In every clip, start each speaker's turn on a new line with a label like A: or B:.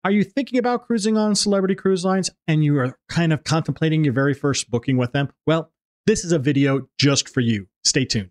A: Are you thinking about cruising on Celebrity Cruise Lines and you are kind of contemplating your very first booking with them? Well, this is a video just for you. Stay tuned.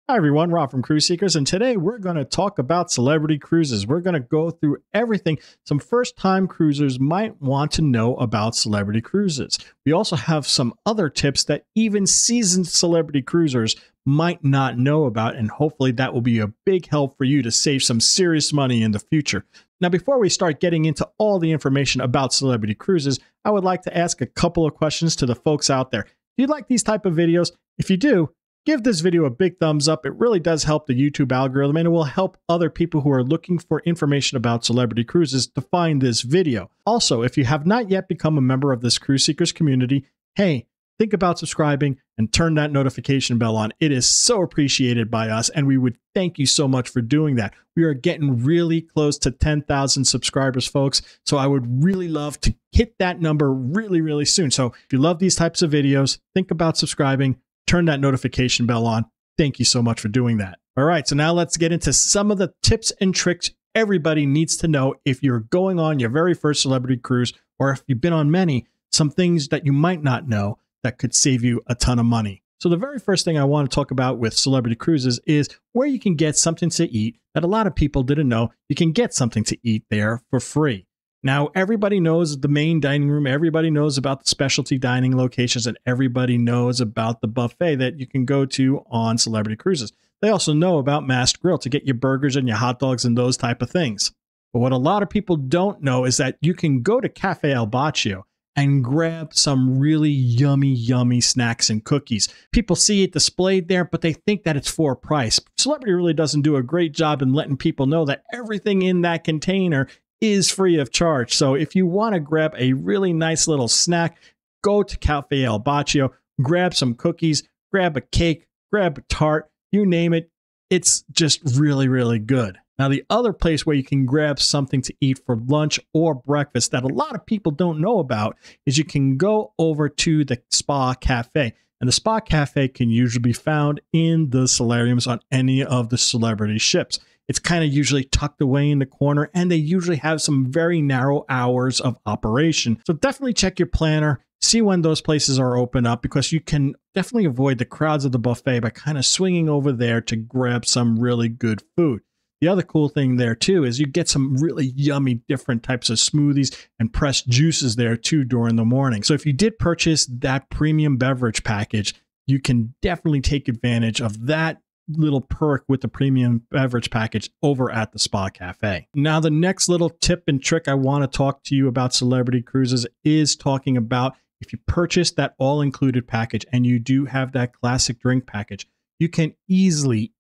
A: Hi everyone, Rob from Cruise Seekers, and today we're going to talk about celebrity cruises. We're going to go through everything some first-time cruisers might want to know about celebrity cruises. We also have some other tips that even seasoned celebrity cruisers might not know about, and hopefully that will be a big help for you to save some serious money in the future. Now, before we start getting into all the information about celebrity cruises, I would like to ask a couple of questions to the folks out there. Do you like these type of videos? If you do, give this video a big thumbs up. It really does help the YouTube algorithm, and it will help other people who are looking for information about celebrity cruises to find this video. Also, if you have not yet become a member of this Cruise Seekers community, hey, think about subscribing and turn that notification bell on. It is so appreciated by us, and we would thank you so much for doing that. We are getting really close to 10,000 subscribers, folks, so I would really love to hit that number really soon. So if you love these types of videos, think about subscribing. Turn that notification bell on. Thank you so much for doing that. All right, so now let's get into some of the tips and tricks everybody needs to know if you're going on your very first celebrity cruise, or if you've been on many, some things that you might not know that could save you a ton of money. So the very first thing I want to talk about with celebrity cruises is where you can get something to eat that a lot of people didn't know you can get something to eat there for free. Now, everybody knows the main dining room, everybody knows about the specialty dining locations, and everybody knows about the buffet that you can go to on celebrity cruises. They also know about Masked Grill to get your burgers and your hot dogs and those type of things. But what a lot of people don't know is that you can go to Cafe El Baccio and grab some really yummy snacks and cookies. People see it displayed there, but they think that it's for a price. Celebrity really doesn't do a great job in letting people know that everything in that container is free of charge. So if you want to grab a really nice little snack, go to Cafe El Baccio, grab some cookies, grab a cake, grab a tart, you name it. It's just really good. Now, the other place where you can grab something to eat for lunch or breakfast that a lot of people don't know about is you can go over to the Spa Cafe. And the Spa Cafe can usually be found in the solariums on any of the celebrity ships. It's kind of usually tucked away in the corner, and they usually have some very narrow hours of operation. So definitely check your planner, see when those places are open up, because you can definitely avoid the crowds of the buffet by kind of swinging over there to grab some really good food. The other cool thing there too is you get some really yummy different types of smoothies and pressed juices there too during the morning. So if you did purchase that premium beverage package, you can definitely take advantage of that little perk with the premium beverage package over at the Spa Cafe. Now, the next little tip and trick I want to talk to you about celebrity cruises is talking about if you purchase that all-included package and you do have that classic drink package, you can easily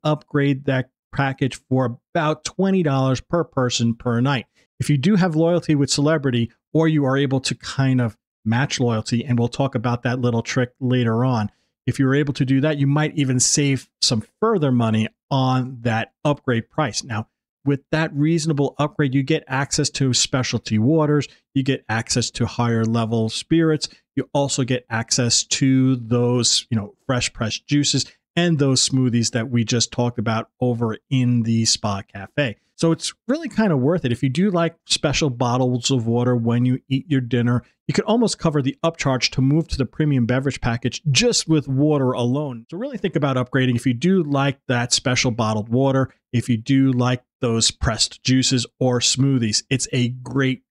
A: upgrade that package for about $20 per person per night. If you do have loyalty with celebrity, or you are able to kind of match loyalty, and we'll talk about that little trick later on, if you're able to do that, you might even save some further money on that upgrade price. Now, with that reasonable upgrade, you get access to specialty waters, you get access to higher level spirits, you also get access to those, fresh pressed juices and those smoothies that we just talked about over in the Spa Cafe. So it's really kind of worth it. If you do like special bottles of water when you eat your dinner, you could almost cover the upcharge to move to the premium beverage package just with water alone. So really think about upgrading if you do like that special bottled water, if you do like those pressed juices or smoothies. It's a great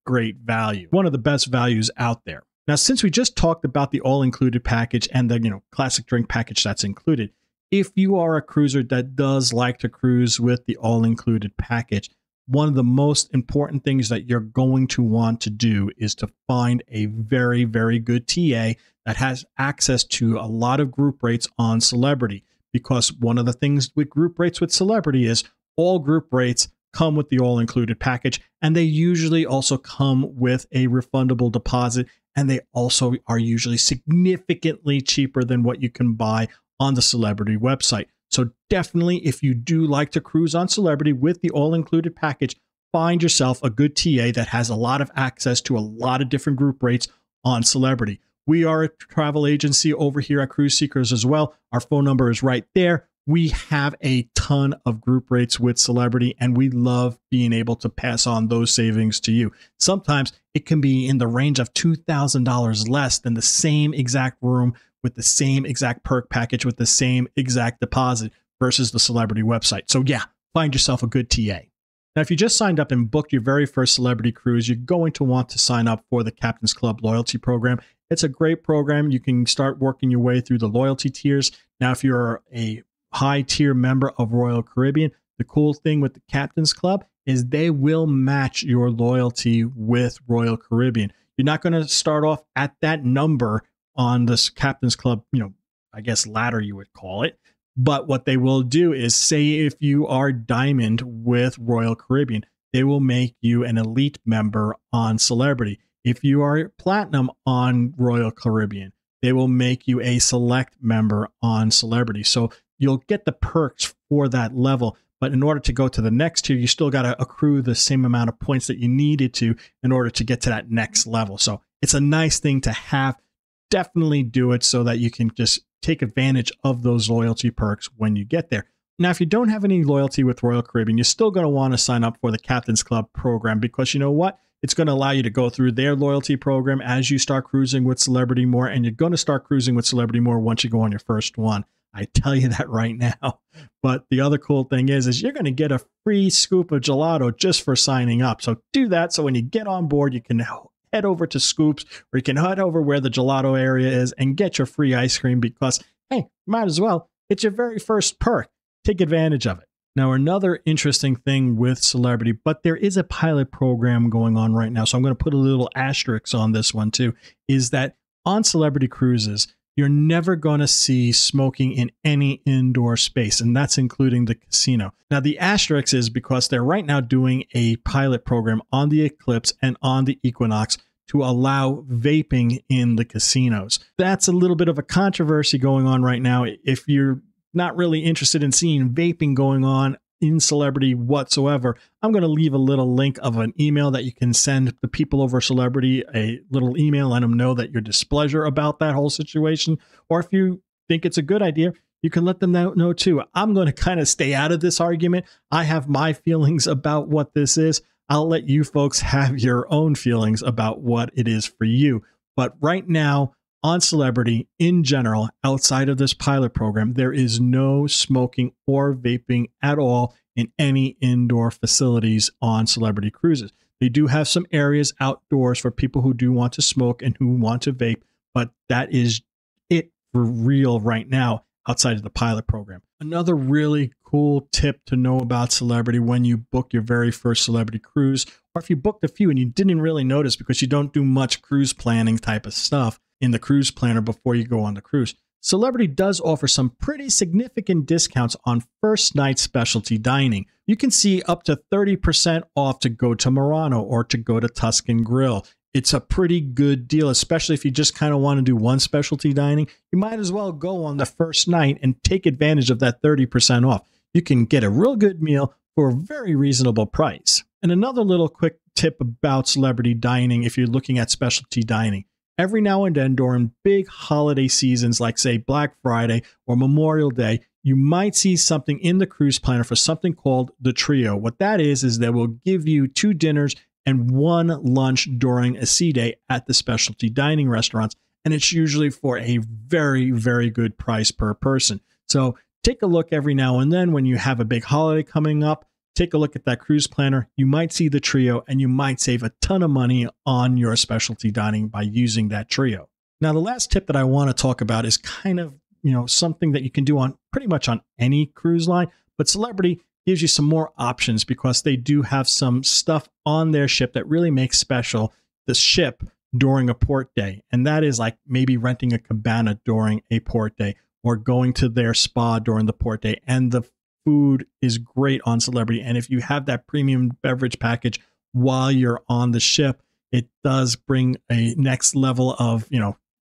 A: value. One of the best values out there. Now, since we just talked about the all-included package and the classic drink package that's included, if you are a cruiser that does like to cruise with the all-included package, one of the most important things that you're going to want to do is to find a very good TA that has access to a lot of group rates on Celebrity. Because one of the things with group rates with Celebrity is all group rates come with the all-included package, and they usually also come with a refundable deposit, and they also are usually significantly cheaper than what you can buy on the Celebrity website. So definitely, if you do like to cruise on Celebrity with the all-included package, find yourself a good TA that has a lot of access to a lot of different group rates on Celebrity. We are a travel agency over here at Cruise Seekers as well. Our phone number is right there. We have a ton of group rates with Celebrity, and we love being able to pass on those savings to you. Sometimes it can be in the range of $2,000 less than the same exact room with the same exact perk package with the same exact deposit versus the Celebrity website. So yeah, find yourself a good TA. Now, if you just signed up and booked your very first Celebrity cruise, you're going to want to sign up for the Captain's Club loyalty program. It's a great program. You can start working your way through the loyalty tiers. Now, if you're a high tier member of Royal Caribbean, the cool thing with the Captain's Club is they will match your loyalty with Royal Caribbean. You're not going to start off at that number on this Captain's Club, I guess ladder you would call it. But what they will do is, say if you are Diamond with Royal Caribbean, they will make you an elite member on Celebrity. If you are Platinum on Royal Caribbean, they will make you a select member on Celebrity. So you'll get the perks for that level. But in order to go to the next tier, you still got to accrue the same amount of points that you needed to in order to get to that next level. So it's a nice thing to have. Definitely do it so that you can just take advantage of those loyalty perks when you get there. Now, if you don't have any loyalty with Royal Caribbean, you're still going to want to sign up for the Captain's Club program, because you know what? It's going to allow you to go through their loyalty program as you start cruising with Celebrity more, and you're going to start cruising with Celebrity more once you go on your first one. I tell you that right now. But the other cool thing is you're going to get a free scoop of gelato just for signing up. So do that. So when you get on board, you can head over to Scoops, or you can head over where the gelato area is and get your free ice cream, because, hey, might as well. It's your very first perk. Take advantage of it. Now, another interesting thing with Celebrity, but there is a pilot program going on right now, so I'm going to put a little asterisk on this one too, is that on Celebrity cruises, you're never going to see smoking in any indoor space, and that's including the casino. Now, the asterisk is because they're right now doing a pilot program on the Eclipse and on the Equinox to allow vaping in the casinos. That's a little bit of a controversy going on right now. If you're not really interested in seeing vaping going on in Celebrity whatsoever, I'm going to leave a little link of an email that you can send the people over Celebrity, a little email, let them know that your displeasure about that whole situation. Or if you think it's a good idea, you can let them know too. I'm going to kind of stay out of this argument. I have my feelings about what this is. I'll let you folks have your own feelings about what it is for you. But right now, on Celebrity in general, outside of this pilot program, there is no smoking or vaping at all in any indoor facilities on Celebrity cruises. They do have some areas outdoors for people who do want to smoke and who want to vape, but that is it for real right now outside of the pilot program. Another really cool tip to know about Celebrity when you book your very first Celebrity cruise, or if you booked a few and you didn't really notice because you don't do much cruise planning type of stuff in the cruise planner before you go on the cruise, Celebrity does offer some pretty significant discounts on first night specialty dining. You can see up to 30% off to go to Murano or to go to Tuscan Grill. It's a pretty good deal, especially if you just kind of want to do one specialty dining. You might as well go on the first night and take advantage of that 30% off. You can get a real good meal for a very reasonable price. And another little quick tip about Celebrity dining, if you're looking at specialty dining. Every now and then during big holiday seasons, like say Black Friday or Memorial Day, you might see something in the cruise planner for something called the trio. What that is they will give you 2 dinners and 1 lunch during a sea day at the specialty dining restaurants. And it's usually for a very, very good price per person. So take a look every now and then when you have a big holiday coming up. Take a look at that cruise planner. You might see the trio and you might save a ton of money on your specialty dining by using that trio. Now, the last tip that I want to talk about is kind of, something that you can do on pretty much on any cruise line, but Celebrity gives you some more options because they do have some stuff on their ship that really makes special the ship during a port day. And that is like maybe renting a cabana during a port day or going to their spa during the port day. And the food is great on Celebrity. And if you have that premium beverage package while you're on the ship, it does bring a next level of,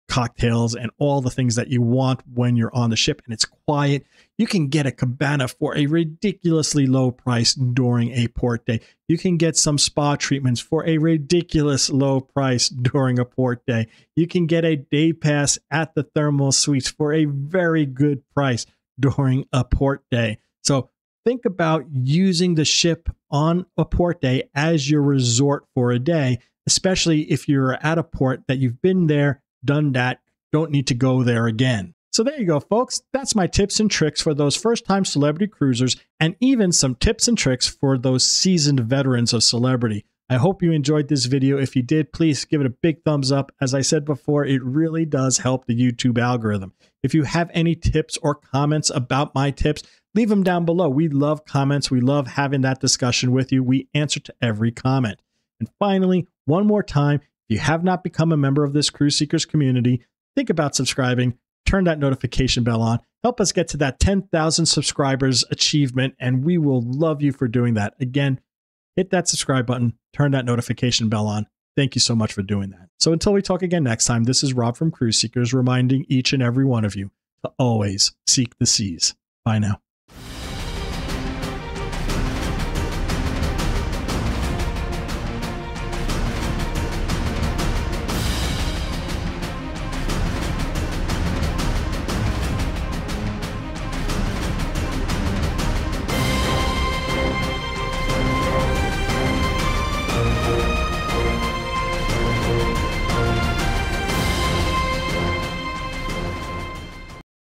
A: cocktails and all the things that you want when you're on the ship and it's quiet. You can get a cabana for a ridiculously low price during a port day. You can get some spa treatments for a ridiculous low price during a port day. You can get a day pass at the thermal suites for a very good price during a port day. So think about using the ship on a port day as your resort for a day, especially if you're at a port that you've been there, done that, don't need to go there again. So there you go, folks. That's my tips and tricks for those first-time celebrity cruisers, and even some tips and tricks for those seasoned veterans of celebrity. I hope you enjoyed this video. If you did, please give it a big thumbs up. As I said before, it really does help the YouTube algorithm. If you have any tips or comments about my tips, leave them down below. We love comments. We love having that discussion with you. We answer to every comment. And finally, one more time, if you have not become a member of this Cruise Seekers community, think about subscribing, turn that notification bell on, help us get to that 10,000 subscribers achievement, and we will love you for doing that. Again, hit that subscribe button, turn that notification bell on. Thank you so much for doing that. So until we talk again next time, this is Rob from Cruise Seekers reminding each and every one of you to always seek the seas. Bye now.